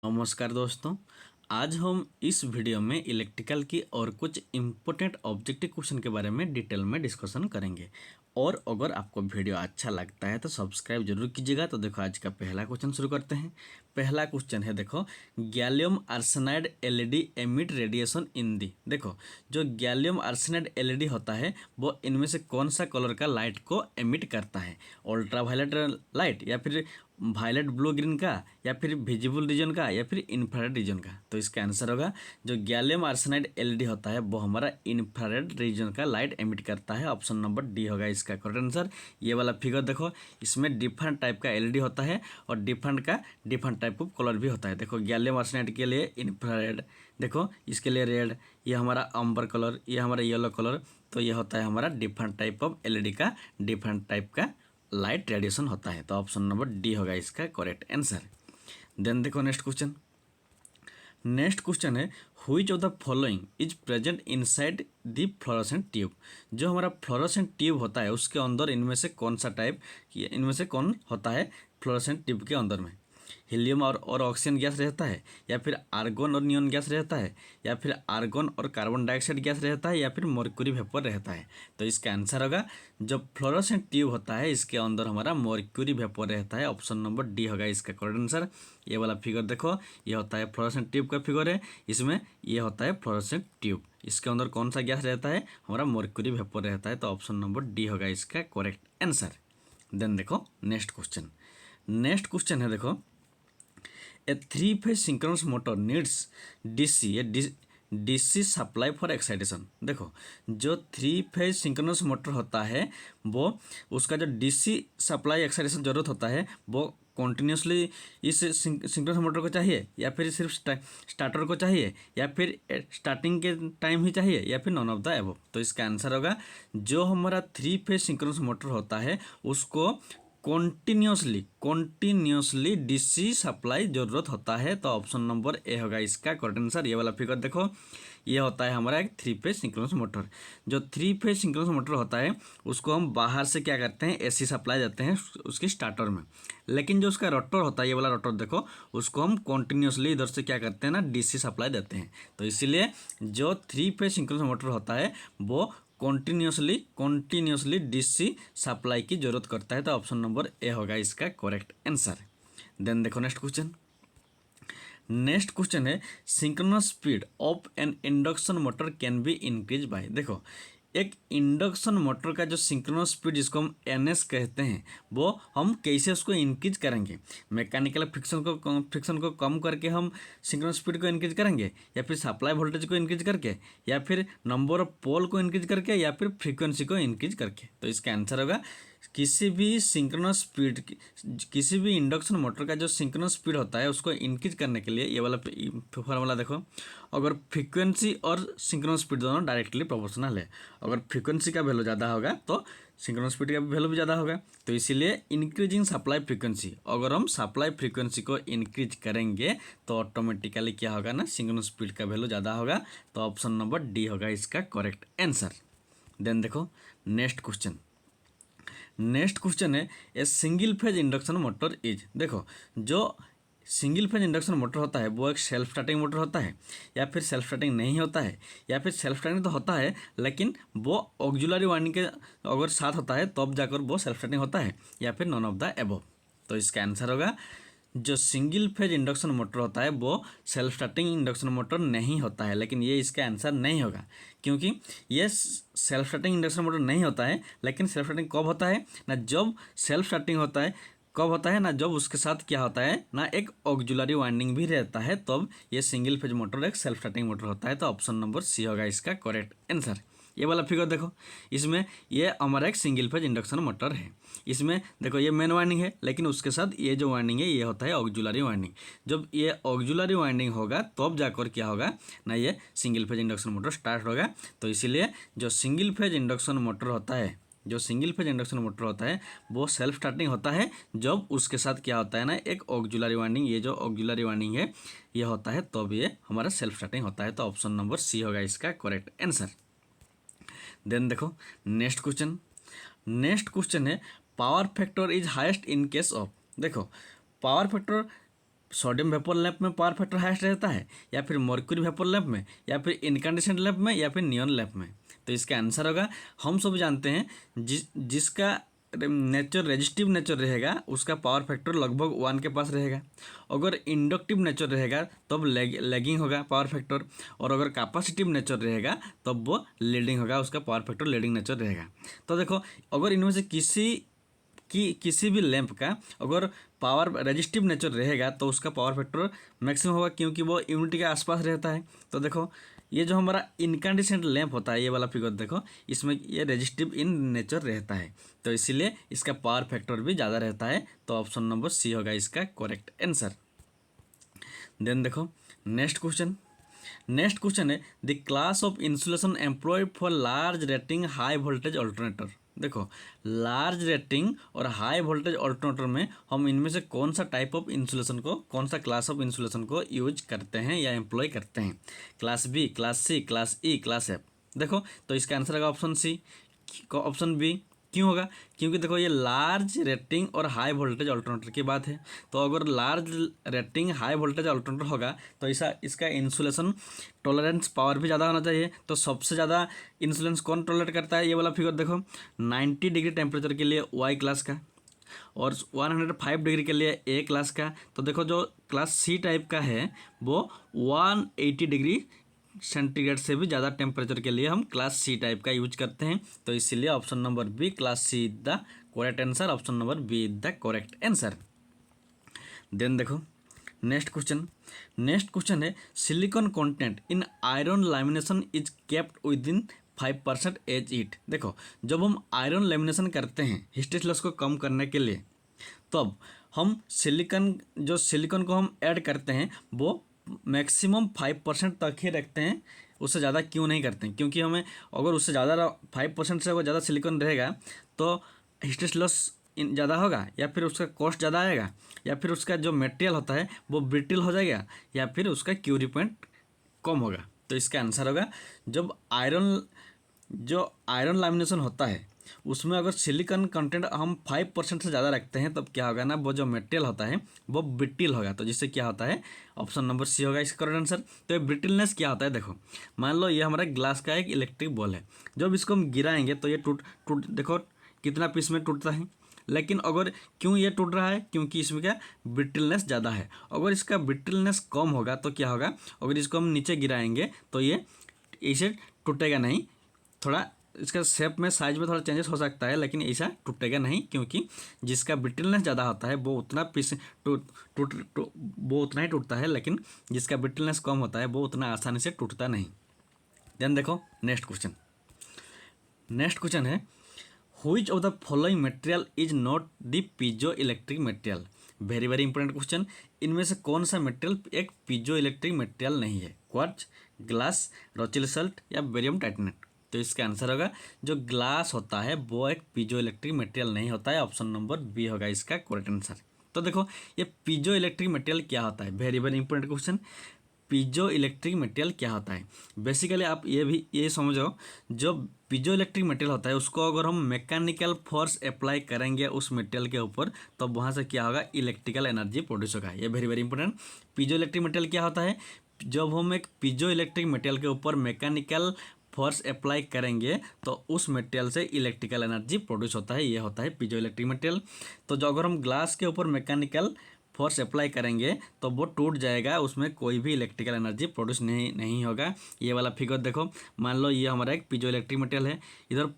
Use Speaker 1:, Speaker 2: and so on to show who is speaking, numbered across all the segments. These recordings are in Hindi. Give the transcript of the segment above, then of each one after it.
Speaker 1: नमस्कार दोस्तों। आज हम इस वीडियो में इलेक्ट्रिकल की और कुछ इम्पोर्टेंट ऑब्जेक्टिव क्वेश्चन के बारे में डिटेल में डिस्कशन करेंगे। और अगर आपको वीडियो अच्छा लगता है तो सब्सक्राइब जरूर कीजिएगा। तो देखो आज का पहला क्वेश्चन शुरू करते हैं। पहला क्वेश्चन है, देखो gallium arsenide LED emit radiation in the. देखो जो गैलियम आर्सेनाइड एलईडी होता है वो इनमें से कौन सा कलर का लाइट को एमिट करता है? अल्ट्रा वायलेट लाइट, या फिर वायलेट ब्लू ग्रीन का, या फिर विजिबल रीजन का, या फिर इंफ्रारेड रीजन का। तो इसका आंसर होगा जो गैलियम आर्सेनाइड एलईडी होता है वो हमारा इंफ्रारेड रीजन का लाइट एमिट करता है। ऑप्शन नंबर डी होगा इसका करेक्ट आंसर। ये वाला फिगर देखो, इसमें डिफरेंट टाइप का एलईडी होता है और डिफरेंट टाइप ऑफ कलर भी होता है। देखो गैलियम आर्सेनाइड के लिए इंफ्रारेड, देखो इसके लिए रेड, ये हमारा अम्बर कलर, ये हमारा येलो कलर। तो ये होता है हमारा डिफरेंट टाइप ऑफ एलईडी का डिफरेंट टाइप का लाइट रेडिएशन होता है। तो ऑप्शन नंबर डी होगा इसका करेक्ट आंसर। देन देखो नेक्स्ट क्वेश्चन। नेक्स्ट क्वेश्चन है, which of the following is present inside the fluorescent tube. जो हमारा फ्लोरोसेंट ट्यूब होता है उसके अंदर इनमें से कौन सा टाइप, इनमें से कौन होता है फ्लोरोसेंट ट्यूब के अंदर में? हीलियम और ऑक्सीजन गैस रहता है, या फिर आर्गन और नियॉन गैस रहता है, या फिर आर्गन और कार्बन डाइऑक्साइड गैस रहता है, या फिर मर्क्यूरी वेपर रहता है? तो इसका आंसर होगा जो फ्लोरोसेंट ट्यूब होता है इसके अंदर हमारा मर्क्यूरी वेपर रहता है। ऑप्शन नंबर डी होगा इसका करेक्ट आंसर। ये वाला फिगर देखो, ये होता है फ्लोरोसेंट ट्यूब का फिगर है। इसमें ये होता है फ्लोरोसेंट ट्यूब, इसके अंदर कौन सा गैस रहता है? हमारा मर्क्यूरी वेपर रहता है। तो ऑप्शन नंबर डी होगा इसका करेक्ट आंसर। देन देखो नेक्स्ट क्वेश्चन। नेक्स्ट क्वेश्चन है, देखो ए 3-phase synchronous motor needs DC supply for excitation. देखो जो 3-phase सिंक्रोनस मोटर होता है वो उसका जो डीसी सप्लाई एक्साइटेशन ज़रूरत होता है वो कॉन्टिन्यूसली इस सिंक्रोनस मोटर को चाहिए, या फिर सिर्फ स्टार्टर को चाहिए, या फिर स्टार्टिंग के टाइम ही चाहिए, या फिर नॉन ऑफ द एबव? तो इसका आंसर होगा जो हमारा 3-phase सिंक्रोनस मोटर होता है उसको कॉन्टिन्यूसली डीसी सप्लाई जरूरत होता है। तो ऑप्शन नंबर ए होगा इसका करेक्ट आंसर। ये वाला फिगर देखो, ये होता है हमारा एक 3-phase सिंक्रोनस मोटर। जो 3-phase सिंक्रोनस मोटर होता है उसको हम बाहर से क्या करते हैं, एसी सप्लाई देते हैं उसकी स्टार्टर में। लेकिन जो उसका रोटर होता है, ये वाला रोटर देखो, उसको हम कॉन्टिन्यूसली इधर से क्या करते हैं ना, डीसी सप्लाई देते हैं। तो इसीलिए जो 3-phase सिंक्रोनस मोटर होता है वो कॉन्टिन्यूसली डीसी सप्लाई की जरूरत करता है। तो ऑप्शन नंबर ए होगा इसका करेक्ट आंसर। देन देखो नेक्स्ट क्वेश्चन। नेक्स्ट क्वेश्चन है, synchronous speed of N induction motor can be increase by. देखो एक इंडक्शन मोटर का जो सिंक्रोनस स्पीड जिसको हम एनएस कहते हैं वो हम कैसे उसको इंक्रीज करेंगे? मैकेनिकल फ्रिक्शन को कम करके हम सिंक्रोनस स्पीड को इंक्रीज करेंगे, या फिर सप्लाई वोल्टेज को इंक्रीज करके, या फिर नंबर ऑफ पोल को इंक्रीज करके, या फिर फ्रीक्वेंसी को इंक्रीज करके? तो इसका आंसर होगा किसी भी सिंक्रोनस स्पीड, किसी भी इंडक्शन मोटर का जो सिंक्रोनस स्पीड होता है उसको इंक्रीज करने के लिए ये वाला फॉर्मूला देखो। अगर फ्रीक्वेंसी और सिंक्रोनस स्पीड दोनों डायरेक्टली प्रोपोर्शनल है, अगर फ्रीक्वेंसी का वैल्यू ज़्यादा होगा तो सिंक्रोनस स्पीड का वैल्यू भी ज़्यादा होगा। तो इसीलिए इंक्रीजिंग सप्लाई फ्रीक्वेंसी, अगर हम सप्लाई फ्रीक्वेंसी को इंक्रीज करेंगे तो ऑटोमेटिकली क्या होगा ना, सिंक्रोनस स्पीड का वैल्यू ज़्यादा होगा। तो ऑप्शन नंबर डी होगा इसका करेक्ट आंसर। देन देखो नेक्स्ट क्वेश्चन। नेक्स्ट क्वेश्चन है, ए single phase induction motor is. देखो जो सिंगल फेज इंडक्शन मोटर होता है वो एक सेल्फ स्टार्टिंग मोटर होता है, या फिर सेल्फ स्टार्टिंग नहीं होता है, या फिर सेल्फ स्टार्टिंग तो होता है लेकिन वो ऑक्सिलरी वाइंडिंग के अगर साथ होता है तब जाकर वो सेल्फ स्टार्टिंग होता है, या फिर नॉन ऑफ द एबव? तो इसका आंसर होगा जो सिंगल फेज इंडक्शन मोटर होता है वो सेल्फ स्टार्टिंग इंडक्शन मोटर नहीं होता है। लेकिन ये इसका आंसर नहीं होगा, क्योंकि ये सेल्फ स्टार्टिंग इंडक्शन मोटर नहीं होता है। लेकिन सेल्फ स्टार्टिंग कब होता है ना, जब सेल्फ स्टार्टिंग होता है, कब होता है ना, जब उसके साथ क्या होता है ना, एक ऑक्सिलरी वाइंडिंग भी रहता है, तब ये सिंगल फेज मोटर एक सेल्फ स्टार्टिंग मोटर होता है। तो ऑप्शन नंबर सी होगा इसका करेक्ट आंसर। ये वाला फिगर देखो, इसमें ये हमारा एक सिंगल फेज इंडक्शन मोटर है। इसमें देखो ये मेन वाइंडिंग है, लेकिन उसके साथ ये जो वाइंडिंग है ये होता है ऑक्सिलरी वाइंडिंग। जब ये ऑक्सिलरी वाइंडिंग होगा तब जाकर क्या होगा ना, ये single phase induction motor start होगा। तो इसीलिए जो सिंगल फेज इंडक्शन मोटर होता है, जो सिंगल फेज इंडक्शन मोटर होता है वो सेल्फ स्टार्टिंग होता है जब उसके साथ क्या होता है ना, एक ऑक्सिलरी वाइंडिंग, ये जो ऑक्सिलरी वाइंडिंग है ये होता है, तब ये हमारा सेल्फ स्टार्टिंग होता है। तो ऑप्शन नंबर सी होगा इसका करेक्ट आंसर। देन देखो नेक्स्ट क्वेश्चन। नेक्स्ट क्वेश्चन है, power factor is highest in case of. देखो power factor sodium vapour lamp में पावर फैक्टर हाईएस्ट रहता है, या फिर मर्क्यूरी वेपर लैंप में, या फिर इनकैंडेसेंट लैंप में, या फिर नियॉन लैंप में? तो इसका आंसर होगा, हम सब जानते हैं जिसका नेचर रेजिस्टिव नेचर रहेगा उसका पावर फैक्टर लगभग 1 के पास रहेगा। अगर इंडक्टिव नेचर रहेगा तब लैगिंग होगा पावर फैक्टर, और अगर कैपेसिटिव नेचर रहेगा तब वो लीडिंग होगा, उसका पावर फैक्टर लीडिंग नेचर रहेगा। तो देखो, अगर इनमें से किसी भी लैंप का अगर पावर रेजिस्टिव नेचर रहेगा तो उसका पावर फैक्टर मैक्सिमम होगा, क्योंकि वो यूनिटी के आसपास रहता है। तो देखो, ये जो हमारा इनकैंडेसेंट लैंप होता है, ये वाला फिगर देखो, इसमें ये रेजिस्टिव इन नेचर रहता है, तो इसीलिए इसका पावर फैक्टर भी ज़्यादा रहता है। तो ऑप्शन नंबर सी होगा इसका करेक्ट आंसर। देन देखो नेक्स्ट क्वेश्चन है, the class of insulation employed for large rating high voltage alternator. देखो, लार्ज रेटिंग और हाई वोल्टेज अल्टरनेटर में हम इनमें से कौन सा टाइप ऑफ इंसुलेशन को, कौन सा क्लास ऑफ इंसुलेशन को यूज करते हैं या एम्प्लॉय करते हैं? Class B, class C, class E, class F? देखो, तो इसका आंसर होगा ऑप्शन सी, ऑप्शन बी। क्यों होगा? क्योंकि देखो, ये लार्ज रेटिंग और हाई वोल्टेज अल्टरनेटर की बात है। तो अगर large rating high voltage alternator होगा तो इसका इंसुलेशन टॉलरेंस पावर भी ज़्यादा होना चाहिए। तो सबसे ज़्यादा इंसुलेंस कौन टॉलरेट करता है? ये वाला फिगर देखो, 90 डिग्री टेम्परेचर के लिए वाई क्लास का, और 105 डिग्री के लिए ए क्लास का। तो देखो, जो क्लास सी टाइप का है वो 180 डिग्री सेंटीग्रेड से भी ज़्यादा टेम्परेचर के लिए हम क्लास सी टाइप का यूज करते हैं। तो इसीलिए option number B, class C is the correct answer. Option number B is the correct answer. Then देखो, नेक्स्ट क्वेश्चन है, silicon content in iron lamination is kept within 5% as it. देखो, जब हम आयरन लैमिनेशन करते हैं हिस्टेरिक लॉस को कम करने के लिए, तब हम सिलिकॉन को हम ऐड करते हैं वो मैक्सिमम 5% तक ही रखते हैं, उससे ज़्यादा क्यों नहीं करते हैं? क्योंकि हमें अगर उससे ज़्यादा 5% से अगर ज़्यादा सिलिकॉन रहेगा तो हिस्टेरिक लॉस ज़्यादा होगा, या फिर उसका कॉस्ट ज़्यादा आएगा, या फिर उसका जो मटेरियल होता है वो ब्रिटिल हो जाएगा, या फिर उसका क्यूरी पॉइंट कम होगा। तो इसका आंसर होगा, जब आयरन लैमिनेशन होता है उसमें अगर सिलिकॉन कंटेंट हम 5% से ज़्यादा रखते हैं तब क्या होगा ना, वो जो मटेरियल होता है वो ब्रिटिल होगा। तो जिससे क्या होता है, ऑप्शन नंबर सी होगा इसका करेक्ट आंसर। तो ये ब्रिटिलनेस क्या होता है? देखो, मान लो ये हमारा ग्लास का एक इलेक्ट्रिक बॉल है, जब इसको हम गिराएंगे तो ये टूट देखो कितना पीस में टूटता है। लेकिन अगर क्यों ये टूट रहा है? क्योंकि इसमें क्या, ब्रिटिलनेस ज़्यादा है। अगर इसका ब्रिटिलनेस कम होगा तो क्या होगा, अगर इसको हम नीचे गिराएंगे तो ये इसे टूटेगा नहीं, थोड़ा इसका शेप में, साइज में थोड़ा चेंजेस हो सकता है, लेकिन ऐसा टूटेगा नहीं, क्योंकि जिसका ब्रिटिलनेस ज़्यादा होता है वो उतना पीस वो उतना ही टूटता है, लेकिन जिसका ब्रिटिलनेस कम होता है वो उतना आसानी से टूटता नहीं। देन देखो, नेक्स्ट क्वेश्चन है, which of the following material is not the piezo electric material? Very very important question. इनमें से कौन सा मटेरियल एक पीजो इलेक्ट्रिक मटेरियल नहीं है? क्वार्ट्ज, ग्लास, रोचेल सॉल्ट, या बेरियम टाइटेनेट? तो इसका आंसर होगा, जो ग्लास होता है वो एक पीजो इलेक्ट्रिक मटेरियल नहीं होता है। ऑप्शन नंबर बी होगा इसका करेक्ट आंसर। तो देखो, ये पीजो इलेक्ट्रिक मटेरियल क्या होता है? Very very important question. Piezo electric material क्या होता है? बेसिकली आप ये समझो, जो पीजो इलेक्ट्रिक मटेरियल होता है उसको अगर हम मैकेनिकल फोर्स अप्लाई करेंगे उस मटेरियल के ऊपर, तो वहाँ से क्या होगा, इलेक्ट्रिकल एनर्जी प्रोड्यूस होगा। ये very very important. Piezo electric material क्या होता है? जब हम एक पीजो इलेक्ट्रिक मटेरियल के ऊपर मैकेनिकल फोर्स अप्लाई करेंगे तो उस मटेरियल से इलेक्ट्रिकल एनर्जी प्रोड्यूस होता है, ये होता है पीजो इलेक्ट्रिक मटेरियल। तो जो अगर हम ग्लास के ऊपर मैकेनिकल फोर्स अप्लाई करेंगे तो वो टूट जाएगा, उसमें कोई भी इलेक्ट्रिकल एनर्जी प्रोड्यूस नहीं होगा। ये वाला फिगर देखो, मान लो ये हमारा एक पीजो इलेक्ट्रिक मटेरियल है, इधर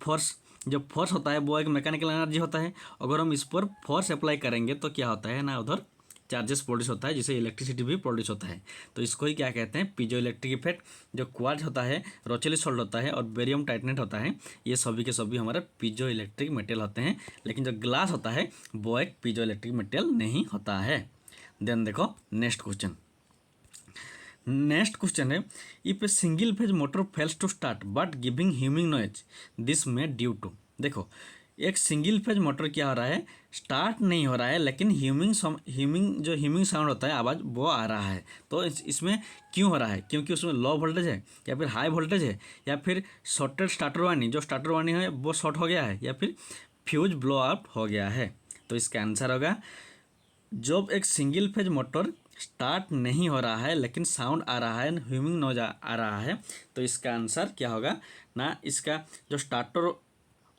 Speaker 1: जो फोर्स होता है वो एक मैकेनिकल एनर्जी होता है। अगर हम इस पर फोर्स अप्लाई करेंगे तो क्या होता है ना, उधर चार्जेस प्रोड्यूस होता है, जिससे इलेक्ट्रिसिटी भी प्रोड्यूस होता है। तो इसको ही क्या कहते हैं, पीजो इलेक्ट्रिक इफेक्ट। जो क्वार्ट्ज होता है, रोचेल सॉल्ट होता है और बेरियम टाइटेनेट होता है, ये सभी के सभी हमारे पीजो इलेक्ट्रिक मटेरियल होते हैं। लेकिन जो ग्लास होता है वो एक पीजो इलेक्ट्रिक मटेरियल नहीं होता है। देन देखो, नेक्स्ट क्वेश्चन है, if a single phase motor fails to start but giving humming noise, this में ड्यू टू। देखो, एक सिंगल फेज मोटर क्या हो रहा है, स्टार्ट नहीं हो रहा है, लेकिन ह्यूमिंग साउंड होता है, आवाज़ वो आ रहा है। तो इसमें क्यों हो रहा है? क्योंकि उसमें लो वोल्टेज है, या फिर हाई वोल्टेज है, या फिर शॉर्टेड स्टार्टर वार्निंग, जो स्टार्टर वार्निंग है वो शॉर्ट हो गया है, या फिर फ्यूज ब्लो आउट हो गया है। तो इसका आंसर होगा, जब एक सिंगल फेज मोटर स्टार्ट नहीं हो रहा है लेकिन साउंड आ रहा है, ह्यूमिंग नॉइज आ रहा है, तो इसका आंसर क्या होगा ना, इसका जो स्टार्टर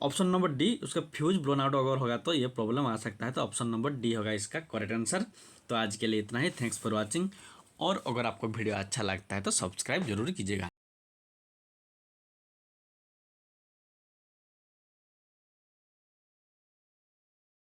Speaker 1: ऑप्शन नंबर डी, उसका फ्यूज ब्लोन आउट अगर होगा तो ये प्रॉब्लम आ सकता है, तो ऑप्शन नंबर डी होगा इसका करेक्ट आंसर। तो आज के लिए इतना ही, थैंक्स फॉर वॉचिंग। और अगर आपको वीडियो अच्छा लगता है तो सब्सक्राइब जरूर कीजिएगा।